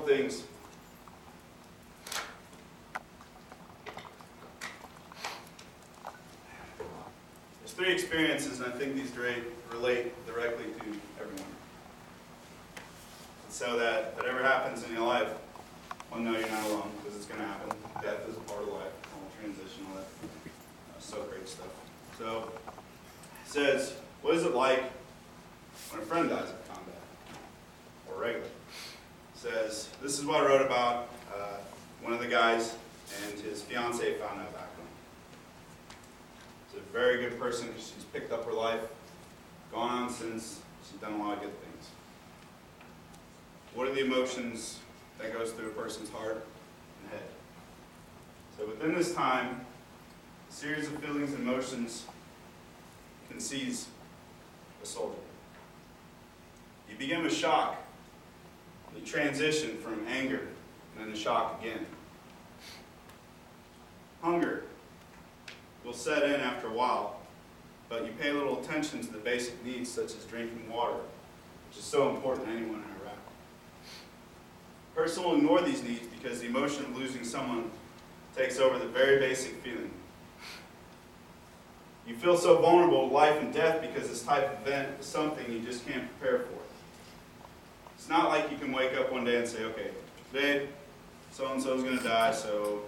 couple things. There's three experiences, and I think these relate directly to everyone. And so that whatever happens in your life, well, no, you're not alone, because it's going to happen. Death is a part of life, all transition, all that so great stuff. So, it says, what is it like when a friend dies in combat, or regular? It says, this is what I wrote about one of the guys and his fiancée found out back home. She's a very good person because she's picked up her life, gone on since, she's done a lot of good things. What are the emotions that goes through a person's heart and head? So within this time, a series of feelings and emotions can seize a soldier. You begin with shock. You transition from anger and then to shock again. Hunger will set in after a while, but you pay little attention to the basic needs such as drinking water, which is so important to anyone in Iraq. A person will ignore these needs because the emotion of losing someone takes over the very basic feeling. You feel so vulnerable to life and death because this type of event is something you just can't prepare for. It's not like you can wake up one day and say, okay, today so-and-so is going to die, so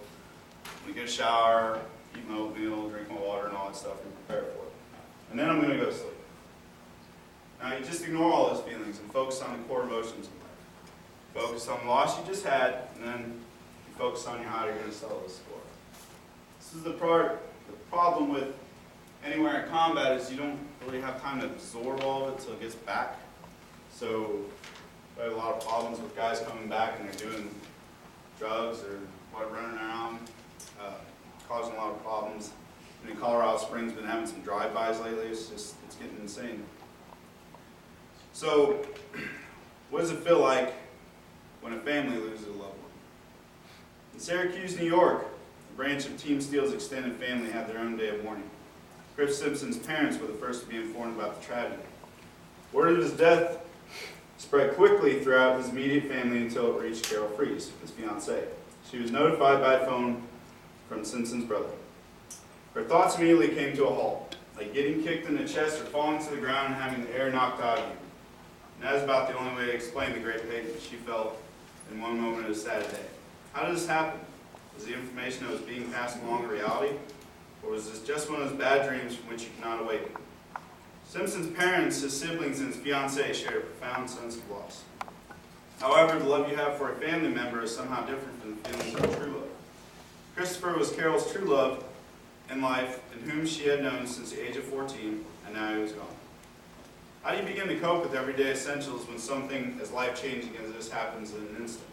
I'm going to get a shower, eat my oatmeal, drink my water, and all that stuff, and prepare for it. And then I'm going to go to sleep. Now, you just ignore all those feelings and focus on the core emotions in life. Focus on the loss you just had, and then you focus on how you're going to settle the score. This is the problem with anywhere in combat is you don't really have time to absorb all of it until it gets back. So I have a lot of problems with guys coming back and they're doing drugs or running around, causing a lot of problems. And in Colorado Springs, been having some drive-bys lately. It's getting insane. So, what does it feel like when a family loses a loved one? In Syracuse, New York, a branch of Team Steel's extended family had their own day of mourning. Chris Simpson's parents were the first to be informed about the tragedy. Word of his death spread quickly throughout his immediate family until it reached Carol Fries, his fiancée. She was notified by phone from Simpson's brother. Her thoughts immediately came to a halt, like getting kicked in the chest or falling to the ground and having the air knocked out of you. And that is about the only way to explain the great pain that she felt in one moment of a sad day. How did this happen? Was the information that was being passed along a reality? Or was this just one of those bad dreams from which you cannot awaken? Simpson's parents, his siblings, and his fiancée shared a profound sense of loss. However, the love you have for a family member is somehow different from the feelings of true love. Christopher was Carol's true love in life, and whom she had known since the age of 14, and now he was gone. How do you begin to cope with everyday essentials when something as life-changing as this happens in an instant?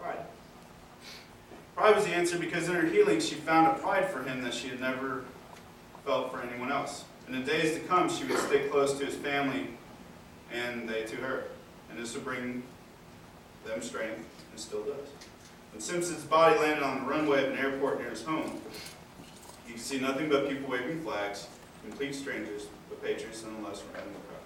Pride. Pride was the answer because in her healing she found a pride for him that she had never felt for anyone else. In the days to come, she would stick close to his family and they to her. And this would bring them strength, and still does. When Simpson's body landed on the runway of an airport near his home, he could see nothing but people waving flags, complete strangers, but patriots nonetheless were in the crowd.